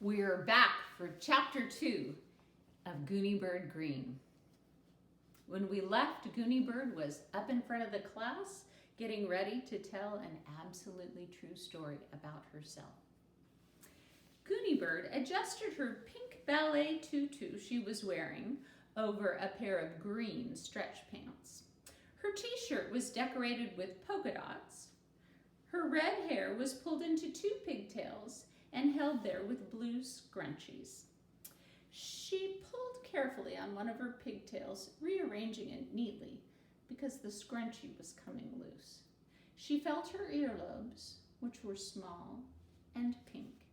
We're back for chapter 2 of Gooney Bird Greene. When we left, Gooney Bird was up in front of the class getting ready to tell an absolutely true story about herself. Gooney Bird adjusted her pink ballet tutu she was wearing over a pair of green stretch pants. Her t-shirt was decorated with polka dots. Her red hair was pulled into 2 pigtails and held there with blue scrunchies. She pulled carefully on one of her pigtails, rearranging it neatly because the scrunchie was coming loose. She felt her earlobes, which were small and pink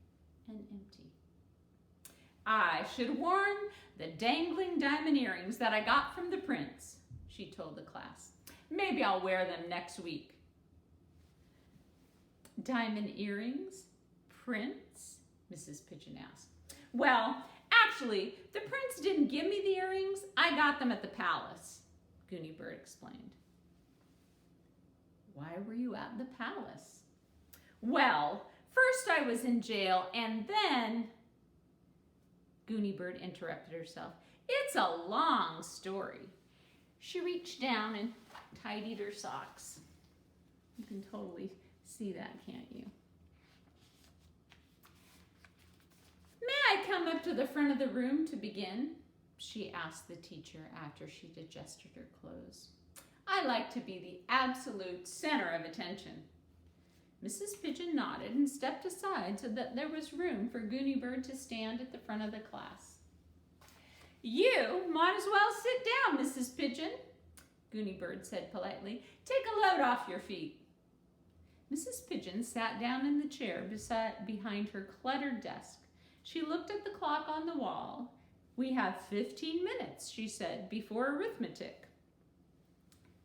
and empty. "I should have worn the dangling diamond earrings that I got from the prince," she told the class. "Maybe I'll wear them next week." "Diamond earrings? Prince?" Mrs. Pigeon asked. "Well, actually, the prince didn't give me the earrings. I got them at the palace," Gooney Bird explained. "Why were you at the palace?" "Well, first I was in jail and then..." Gooney Bird interrupted herself. "It's a long story." She reached down and tidied her socks. You can totally see that, can't you? "May I come up to the front of the room to begin?" she asked the teacher after she'd adjusted her clothes. "I like to be the absolute center of attention." Mrs. Pigeon nodded and stepped aside so that there was room for Gooney Bird to stand at the front of the class. "You might as well sit down, Mrs. Pigeon," Gooney Bird said politely. "Take a load off your feet." Mrs. Pigeon sat down in the chair behind her cluttered desk. She looked at the clock on the wall. "We have 15 minutes, she said, "before arithmetic."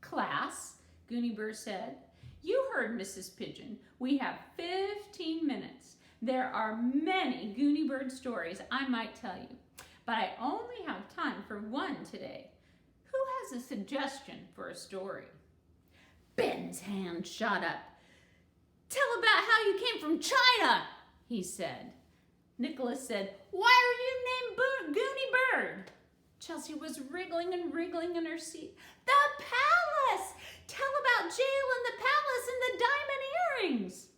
"Class," Gooney Bird said, "you heard Mrs. Pigeon. We have 15 minutes. There are many Gooney Bird stories I might tell you, but I only have time for one today. Who has a suggestion for a story?" Ben's hand shot up. "Tell about how you came from China," he said. Nicholas said, "Why are you named Gooney Bird?" Chelsea was wriggling and wriggling in her seat. "The palace! Tell about jail and the palace and the diamond earrings!"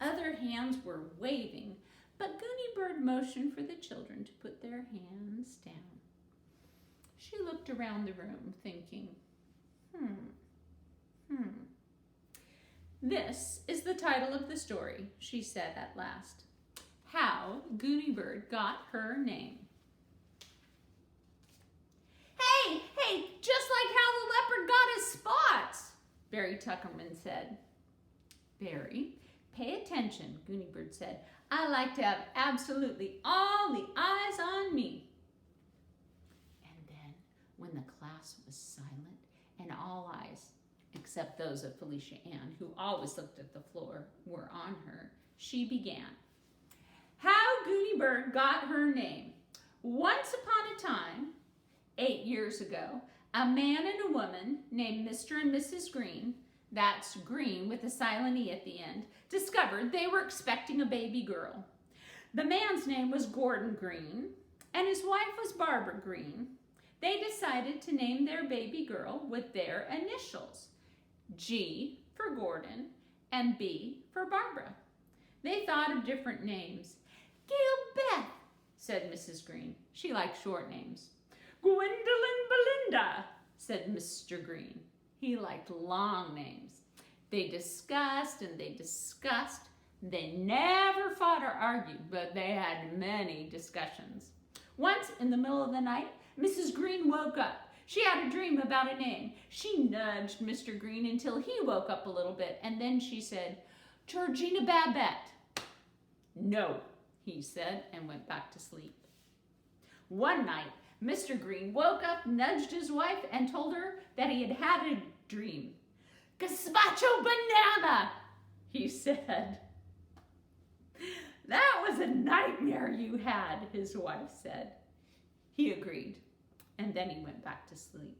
Other hands were waving, but Gooney Bird motioned for the children to put their hands down. She looked around the room, thinking, "This is the title of the story," she said at last. "How Gooney Bird Got Her Name." Hey, just like how the leopard got his spots," Barry Tuckerman said. "Barry, pay attention," Gooney Bird said. "I like to have absolutely all the eyes on me." And then, when the class was silent and all eyes, except those of Felicia Ann, who always looked at the floor, were on her, she began. "How Gooney Bird Got Her Name. Once upon a time, 8 years ago, a man and a woman named Mr. and Mrs. Greene, that's Greene with a silent E at the end, discovered they were expecting a baby girl. The man's name was Gordon Greene, and his wife was Barbara Greene. They decided to name their baby girl with their initials, G for Gordon and B for Barbara. They thought of different names. "Gilbeth," said Mrs. Greene. She liked short names. "Gwendolyn Belinda," said Mr. Greene. He liked long names. They discussed and they discussed. They never fought or argued, but they had many discussions. Once, in the middle of the night, Mrs. Greene woke up. She had a dream about a name. She nudged Mr. Greene until he woke up a little bit, and then she said, "Georgina Babette." "No," he said, and went back to sleep. One night, Mr. Greene woke up, nudged his wife, and told her that he had had a dream. "Gazpacho banana," he said. "That was a nightmare you had," his wife said. He agreed, and then he went back to sleep.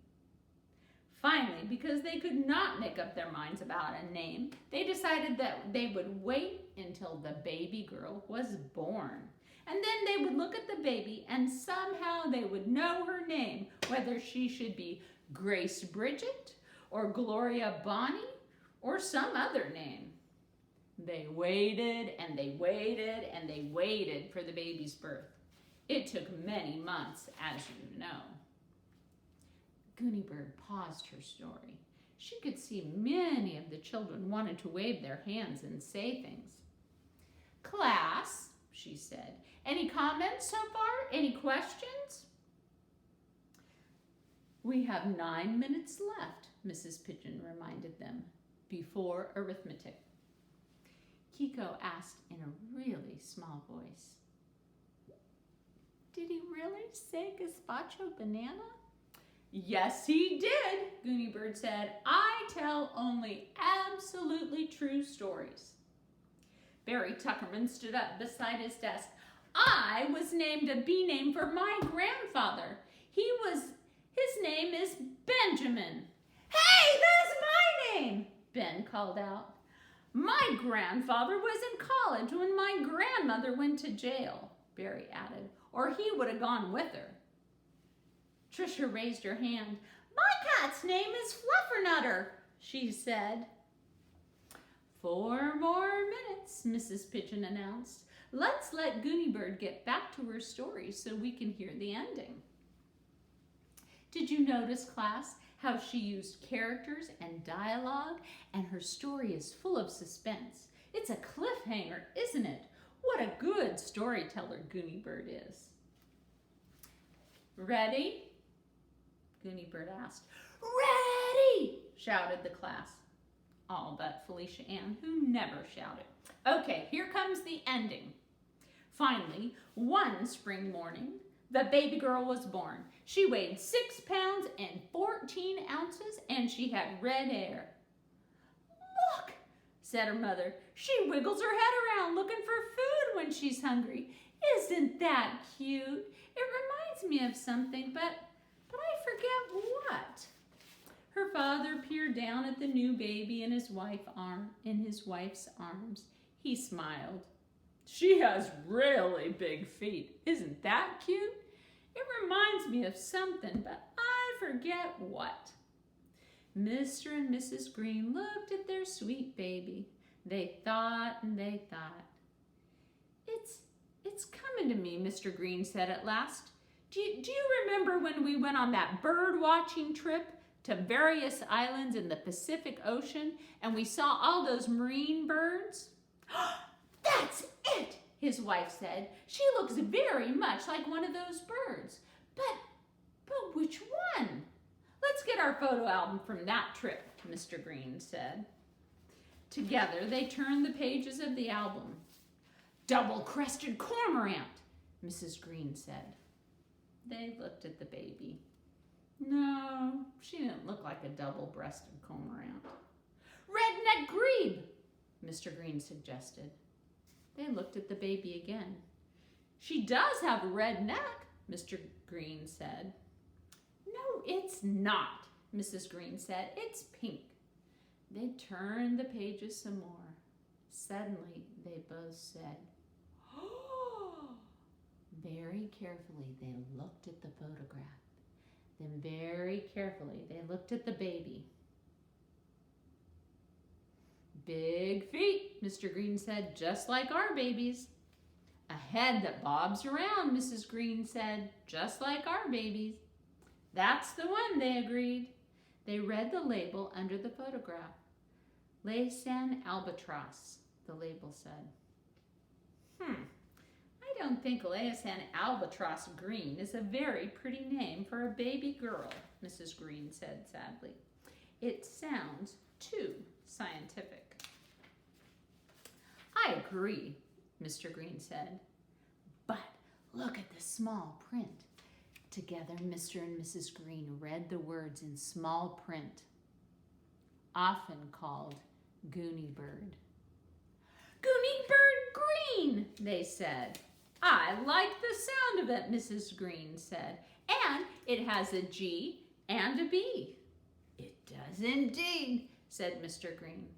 Finally, because they could not make up their minds about a name, they decided that they would wait until the baby girl was born. And then they would look at the baby and somehow they would know her name, whether she should be Grace Bridget or Gloria Bonnie or some other name. They waited and they waited and they waited for the baby's birth. It took many months, as you know. Gooney Bird paused her story. She could see many of the children wanted to wave their hands and say things. "Class," she said, "any comments so far? Any questions?" "We have 9 minutes left," Mrs. Pigeon reminded them, "before arithmetic." Kiko asked in a really small voice, "Did he really say gazpacho banana?" "Yes, he did," Gooney Bird said. "I tell only absolutely true stories." Barry Tuckerman stood up beside his desk. "I was named a bee name for my grandfather. His name is Benjamin." "Hey, that's my name," Ben called out. "My grandfather was in college when my grandmother went to jail," Barry added, "or he would have gone with her." Tricia raised her hand. "My cat's name is Fluffernutter," she said. 4 more minutes, Mrs. Pigeon announced. "Let's let Gooney Bird get back to her story so we can hear the ending." Did you notice, class, how she used characters and dialogue, and her story is full of suspense? It's a cliffhanger, isn't it? What a good storyteller Gooney Bird is. "Ready?" Gooney Bird asked. "Ready!" shouted the class. All but Felicia Ann, who never shouted. Okay, here comes the ending. Finally, one spring morning, the baby girl was born. She weighed 6 pounds and 14 ounces, and she had red hair. "Look," said her mother. "She wiggles her head around looking for food when she's hungry. Isn't that cute? It reminds me of something, but I forget what." Her father peered down at the new baby in his wife's arms. He smiled. "She has really big feet. Isn't that cute? It reminds me of something, but I forget what." Mr. and Mrs. Greene looked at their sweet baby. They thought and they thought. It's coming to me," Mr. Greene said at last. Do you remember when we went on that bird watching trip to various islands in the Pacific Ocean and we saw all those marine birds?" "That's it," his wife said. "She looks very much like one of those birds. But which one?" "Let's get our photo album from that trip," Mr. Greene said. Together they turned the pages of the album. "Double-crested cormorant," Mrs. Greene said. They looked at the baby. No, she didn't look like a double-breasted cormorant. "Red-necked grebe," Mr. Greene suggested. They looked at the baby again. "She does have a red neck," Mr. Greene said. "No, it's not," Mrs. Greene said. "It's pink." They turned the pages some more. Suddenly, they both said, "Oh!" Very carefully, they looked at the photograph. Then very carefully, they looked at the baby. "Big feet," Mr. Greene said, "just like our babies." "A head that bobs around," Mrs. Greene said, "just like our babies." "That's the one," they agreed. They read the label under the photograph. "Laysan albatross," the label said. "I don't think Laysan albatross Greene is a very pretty name for a baby girl," Mrs. Greene said sadly. "It sounds too scientific." "I agree," Mr. Greene said. "But look at the small print." Together, Mr. and Mrs. Greene read the words in small print, often called Gooney Bird. "Gooney Bird Greene," they said. "I like the sound of it," Mrs. Greene said. "And it has a G and a B." "It Yes, indeed, said Mr. Greene.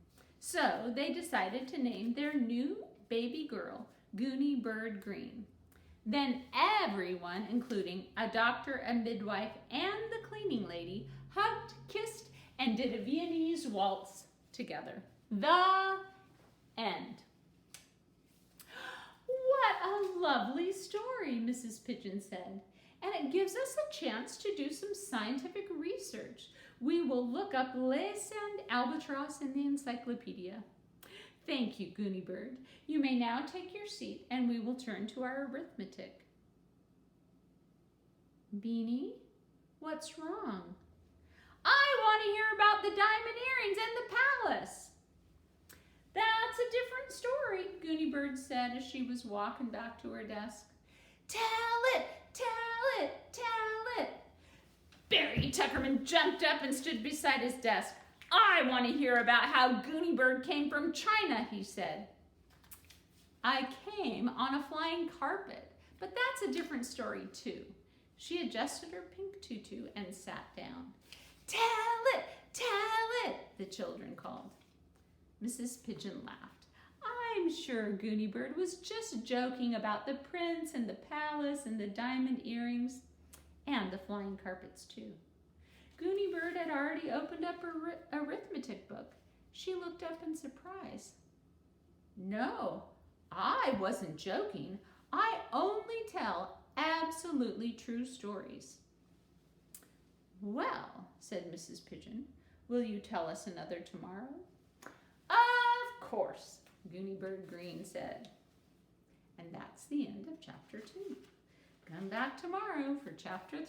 So they decided to name their new baby girl Gooney Bird Greene. Then everyone, including a doctor, a midwife, and the cleaning lady, hugged, kissed, and did a Viennese waltz together. The end. What a lovely story, Mrs. Pigeon said. And it gives us a chance to do some scientific research. We will look up lace and albatross in the encyclopedia. Thank you, Gooney Bird. You may now take your seat and we will turn to our arithmetic. Beanie, what's wrong? I want to hear about the diamond earrings and the palace. That's a different story, Gooney Bird said as she was walking back to her desk. Tell it, tell it, tell it. Barry Tuckerman jumped up and stood beside his desk. I want to hear about how Gooney Bird came from China, he said. I came on a flying carpet, but that's a different story too. She adjusted her pink tutu and sat down. Tell it, the children called. Mrs. Pigeon laughed. I'm sure Gooney Bird was just joking about the prince and the palace and the diamond earrings and the flying carpets too. Gooney Bird had already opened up her arithmetic book. She looked up in surprise. No, I wasn't joking. I only tell absolutely true stories. Well, said Mrs. Pigeon, will you tell us another tomorrow? Of course, Gooney Bird Greene said. And that's the end of chapter 2. Come back tomorrow for chapter 3.